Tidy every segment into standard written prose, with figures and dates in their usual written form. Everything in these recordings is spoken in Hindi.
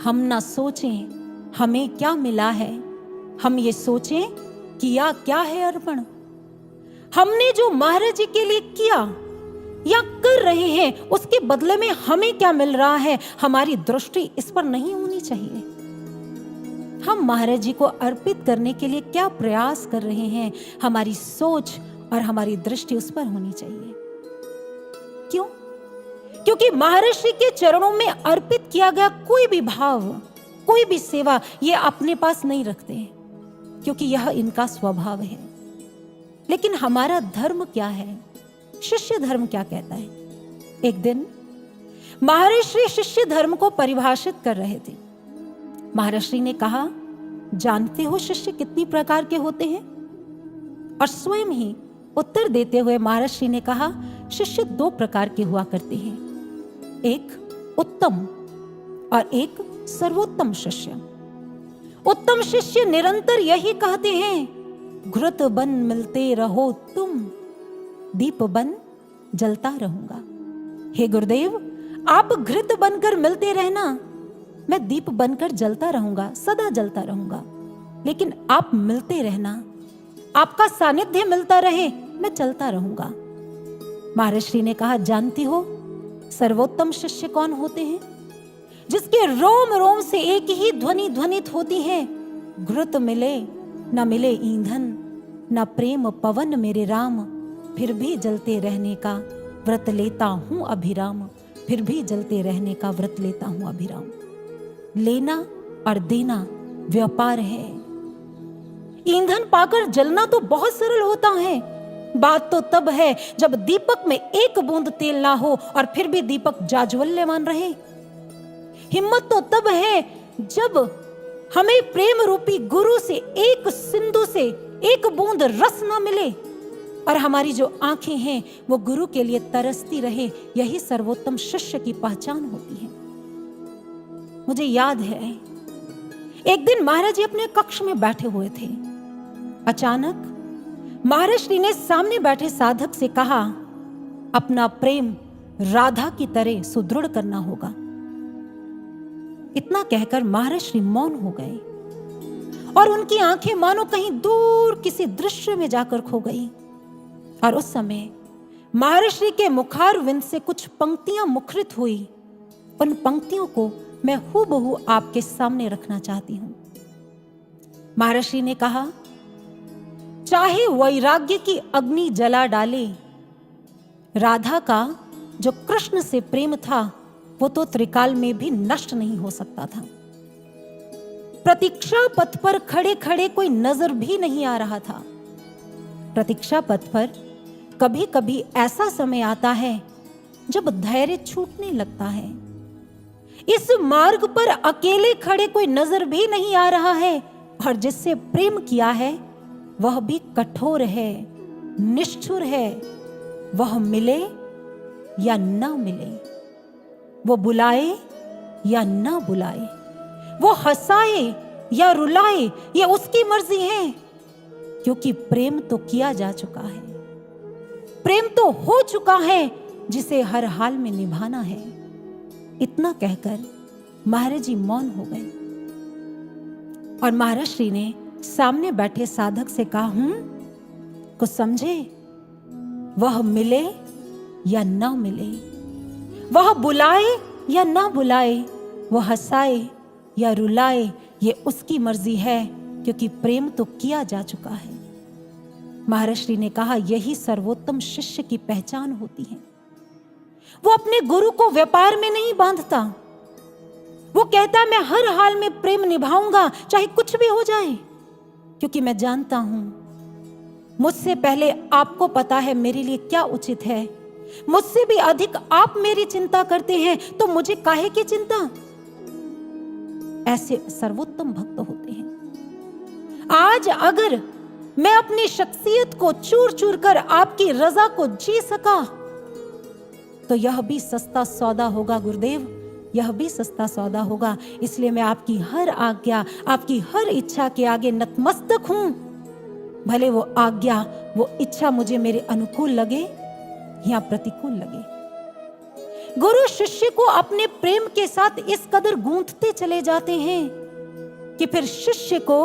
हम ना सोचें हमें क्या मिला है, हम ये सोचें किया क्या है अर्पण। हमने जो महाराज जी के लिए किया या कर रहे हैं, उसके बदले में हमें क्या मिल रहा है, हमारी दृष्टि इस पर नहीं होनी चाहिए। हम महाराज जी को अर्पित करने के लिए क्या प्रयास कर रहे हैं, हमारी सोच और हमारी दृष्टि उस पर होनी चाहिए। क्यों? क्योंकि महाराज जी के चरणों में अर्पित किया गया कोई भी भाव, कोई भी सेवा ये अपने पास नहीं रखते, क्योंकि यह इनका स्वभाव है। लेकिन हमारा धर्म क्या है, शिष्य धर्म क्या कहता है? एक दिन महाराज श्री शिष्य धर्म को परिभाषित कर रहे थे। महाराज श्री ने कहा, जानते हो शिष्य कितनी प्रकार के होते हैं? और स्वयं ही उत्तर देते हुए महाराज श्री ने कहा, शिष्य 2 प्रकार के हुआ करते हैं, एक उत्तम और एक सर्वोत्तम शिष्य। उत्तम शिष्य निरंतर यही कहते हैं, घृत बन मिलते रहो तुम, दीप बन जलता रहूंगा। हे गुरुदेव, आप घृत बनकर मिलते रहना, मैं दीप बनकर जलता रहूंगा, सदा जलता रहूंगा। लेकिन आप मिलते रहना, आपका सानिध्य मिलता रहे, मैं चलता रहूंगा। महाराज श्री ने कहा, जानती हो सर्वोत्तम शिष्य कौन होते हैं? जिसके रोम रोम से एक ही ध्वनि ध्वनित होती है, घृत मिले न मिले ईंधन, न प्रेम पवन मेरे राम, फिर भी जलते रहने का व्रत लेता हूं अभिराम, फिर भी जलते रहने का व्रत लेता हूं अभिराम। लेना और देना व्यापार है। ईंधन पाकर जलना तो बहुत सरल होता है, बात तो तब है जब दीपक में एक बूंद तेल ना हो और फिर भी दीपक जाज्वल्यमान रहे। हिम्मत तो तब है जब हमें प्रेम रूपी गुरु से एक सिंधु से एक बूंद रस ना मिले और हमारी जो आंखें हैं वो गुरु के लिए तरसती रहे। यही सर्वोत्तम शिष्य की पहचान होती है। मुझे याद है, एक दिन महाराज जी अपने कक्ष में बैठे हुए थे। अचानक महाराज श्री ने सामने बैठे साधक से कहा, अपना प्रेम राधा की तरह सुदृढ़ करना होगा। इतना कहकर महाराज श्री मौन हो गए और उनकी आंखें मानो कहीं दूर किसी दृश्य में जाकर खो गई। और उस समय महाराज श्री के मुखारविंद से कुछ पंक्तियां मुखरित हुई। उन पंक्तियों को मैं हूबहू आपके सामने रखना चाहती हूं। महाराज श्री ने कहा, चाहे वैराग्य की अग्नि जला डाले, राधा का जो कृष्ण से प्रेम था वो तो त्रिकाल में भी नष्ट नहीं हो सकता था। प्रतीक्षा पथ पर खड़े खड़े कोई नजर भी नहीं आ रहा था। प्रतीक्षा पथ पर कभी कभी ऐसा समय आता है जब धैर्य छूटने लगता है। इस मार्ग पर अकेले खड़े कोई नजर भी नहीं आ रहा है और जिससे प्रेम किया है वह भी कठोर है, निष्ठुर है। वह मिले या ना मिले, वो बुलाए या ना बुलाए, वो हंसाए या रुलाए, ये उसकी मर्जी है। क्योंकि प्रेम तो किया जा चुका है, प्रेम तो हो चुका है जिसे हर हाल में निभाना है। इतना कहकर महाराज जी मौन हो गए और महाराज श्री ने सामने बैठे साधक से कहा, कुछ समझे? वह मिले या ना मिले, वह बुलाए या ना बुलाए, वह हंसाए या रुलाए, ये उसकी मर्जी है, क्योंकि प्रेम तो किया जा चुका है। महाराज श्री ने कहा, यही सर्वोत्तम शिष्य की पहचान होती है। वो अपने गुरु को व्यापार में नहीं बांधता। वो कहता है, मैं हर हाल में प्रेम निभाऊंगा, चाहे कुछ भी हो जाए, क्योंकि मैं जानता हूं मुझसे पहले आपको पता है मेरे लिए क्या उचित है। मुझसे भी अधिक आप मेरी चिंता करते हैं, तो मुझे काहे की चिंता। ऐसे सर्वोत्तम भक्त होते हैं। आज अगर मैं अपनी शख्सियत को चूर चूर कर आपकी रजा को जी सका तो यह भी सस्ता सौदा होगा गुरुदेव, यह भी सस्ता सौदा होगा। इसलिए मैं आपकी हर आज्ञा, आपकी हर इच्छा के आगे नतमस्तक हूं। भले वो आज्ञा, वो इच्छा मुझे मेरे अनुकूल लगे या प्रतिकूल लगे। गुरु शिष्य को अपने प्रेम के साथ इस कदर गूंथते चले जाते हैं कि फिर शिष्य को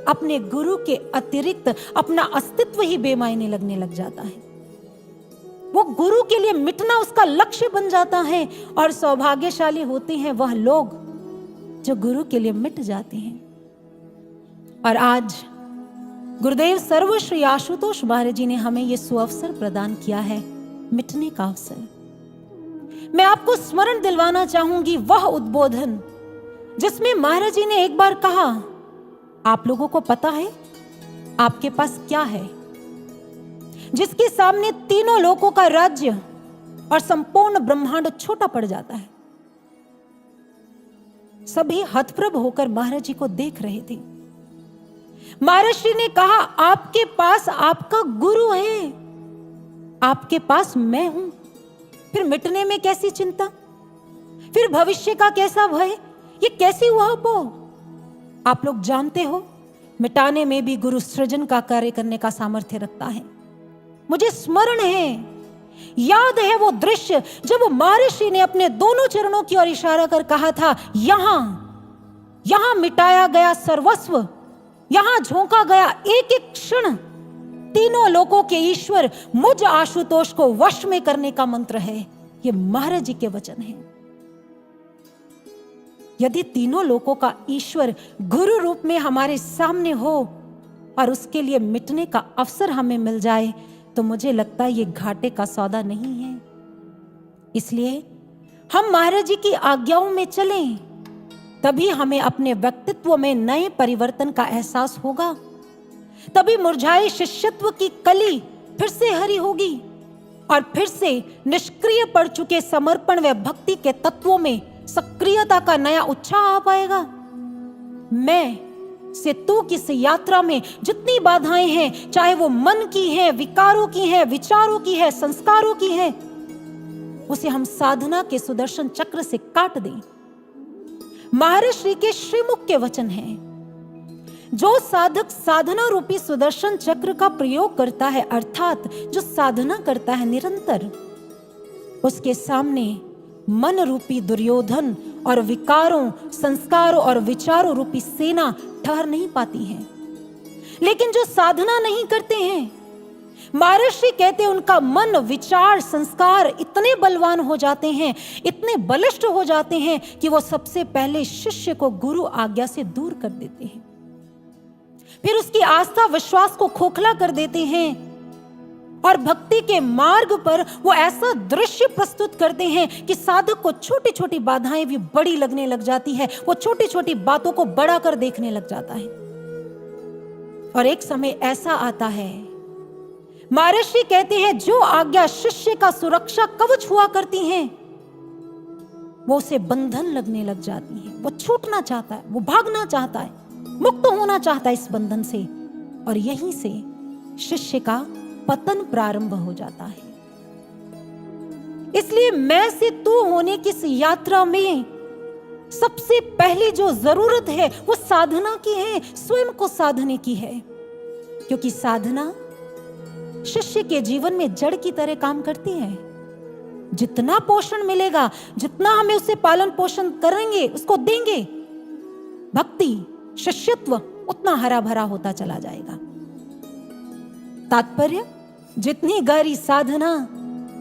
अपने गुरु के अतिरिक्त अपना अस्तित्व ही बेमायने लगने लग जाता है। वो गुरु के लिए मिटना उसका लक्ष्य बन जाता है। और सौभाग्यशाली होते हैं वह लोग जो गुरु के लिए मिट जाते हैं। और आज गुरुदेव सर्वश्री आशुतोष महाराज जी ने हमें यह सुअवसर प्रदान किया है, मिटने का अवसर। मैं आपको स्मरण दिलवाना चाहूंगी वह उद्बोधन जिसमें महाराज जी ने एक बार कहा, आप लोगों को पता है आपके पास क्या है? जिसके सामने तीनों लोकों का राज्य और संपूर्ण ब्रह्मांड छोटा पड़ जाता है। सभी हतप्रभ होकर महाराज जी को देख रहे थे। महाराज श्री ने कहा, आपके पास आपका गुरु है, आपके पास मैं हूं, फिर मिटने में कैसी चिंता, फिर भविष्य का कैसा भय, ये कैसी हुआ वो? आप लोग जानते हो, मिटाने में भी गुरु सृजन का कार्य करने का सामर्थ्य रखता है। मुझे स्मरण है, याद है वो दृश्य जब महर्षि ने अपने दोनों चरणों की ओर इशारा कर कहा था, यहां मिटाया गया सर्वस्व, यहां झोंका गया एक एक क्षण। तीनों लोकों के ईश्वर मुझ आशुतोष को वश में करने का मंत्र है। ये महाराज जी के वचन है। यदि तीनों लोकों का ईश्वर गुरु रूप में हमारे सामने हो और उसके लिए मिटने का अवसर हमें मिल जाए, तो मुझे लगता है ये घाटे का सौदा नहीं है। इसलिए हम महाराज जी की आज्ञाओं में चलें, तभी हमें अपने व्यक्तित्व में नए परिवर्तन का एहसास होगा। तभी मुरझाए शिष्यत्व की कली फिर से हरी होगी और फिर से निष्क्रिय पड़ चुके समर्पण व भक्ति के तत्वों में सक्रियता का नया उत्साह आ पाएगा। मैं से तू की इस यात्रा में जितनी बाधाएं हैं, चाहे वो मन की है, विकारों की है, विचारों की है, संस्कारों की है, उसे हम साधना के सुदर्शन चक्र से काट दें। महाराज श्री के श्रीमुख के वचन हैं, जो साधक साधना रूपी सुदर्शन चक्र का प्रयोग करता है, अर्थात जो साधना करता है निरंतर, उसके सामने मन रूपी दुर्योधन और विकारों, संस्कारों और विचारों रूपी सेना ठहर नहीं पाती है। लेकिन जो साधना नहीं करते हैं, महाराज श्री कहते हैं, उनका मन, विचार, संस्कार इतने बलवान हो जाते हैं, इतने बलिष्ठ हो जाते हैं कि वो सबसे पहले शिष्य को गुरु आज्ञा से दूर कर देते हैं। फिर उसकी आस्था विश्वास को खोखला कर देते हैं और भक्ति के मार्ग पर वो ऐसा दृश्य प्रस्तुत करते हैं कि साधक को छोटी छोटी बाधाएं भी बड़ी लगने लग जाती है। वो छोटी छोटी बातों को बड़ा कर देखने लग जाता है। और एक समय ऐसा आता है, महाराज श्री कहते हैं, जो आज्ञा शिष्य का सुरक्षा कवच हुआ करती हैं, वो उसे बंधन लगने लग जाती है। वो छूटना चाहता है, वो भागना चाहता है, मुक्त होना चाहता है इस बंधन से, और यहीं से शिष्य का पतन प्रारंभ हो जाता है। इसलिए मैं से तू होने की इस यात्रा में सबसे पहली जो जरूरत है वो साधना की है, स्वयं को साधने की है। क्योंकि साधना शिष्य के जीवन में जड़ की तरह काम करती है। जितना पोषण मिलेगा, जितना हमें उसे पालन पोषण करेंगे, उसको देंगे, भक्ति, शिष्यत्व उतना हरा भरा होता चला जाएगा। तात्पर्य, जितनी गहरी साधना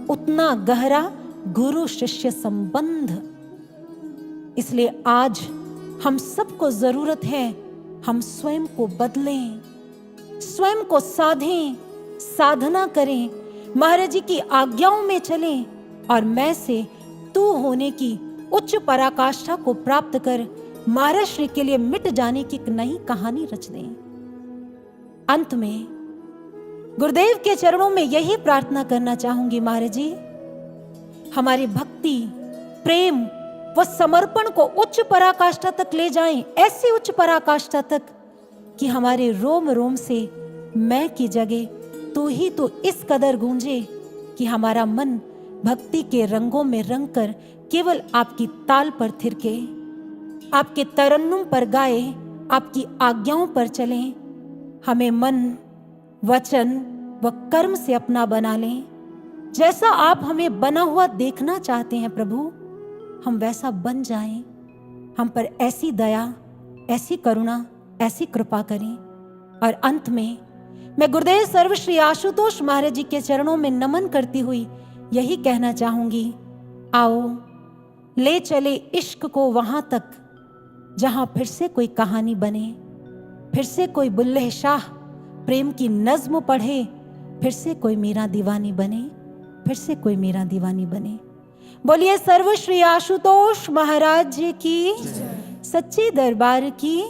उतना गहरा गुरु शिष्य संबंध। इसलिए आज हम सबको जरूरत है, हम स्वयं को बदलें, स्वयं को साधें, साधना करें, महाराज जी की आज्ञाओं में चलें और मैं से तू होने की उच्च पराकाष्ठा को प्राप्त कर महाराज श्री के लिए मिट जाने की एक नई कहानी रच दें। अंत में गुरुदेव के चरणों में यही प्रार्थना करना चाहूंगी, महाराज जी हमारी भक्ति, प्रेम व समर्पण को उच्च पराकाष्ठा तक ले जाएं, ऐसी उच्च पराकाष्ठा तक कि हमारे रोम रोम से मैं की जगह तू ही तो इस कदर गूंजे कि हमारा मन भक्ति के रंगों में रंग कर केवल आपकी ताल पर थिरके, आपके तरन्नुम पर गाए, आपकी आज्ञाओं पर चलें। हमें मन, वचन व कर्म से अपना बना लें जैसा आप हमें बना हुआ देखना चाहते हैं प्रभु, हम वैसा बन जाएं। हम पर ऐसी दया, ऐसी करुणा, ऐसी कृपा करें। और अंत में मैं गुरुदेव सर्वश्री आशुतोष महाराज जी के चरणों में नमन करती हुई यही कहना चाहूंगी, आओ ले चले इश्क को वहां तक जहां फिर से कोई कहानी बने, फिर से कोई बुल्ले शाह प्रेम की नज्म पढ़े, फिर से कोई मेरा दीवानी बने, फिर से कोई मेरा दीवानी बने। बोलिए सर्वश्री आशुतोष महाराज जी की, सच्चे दरबार की।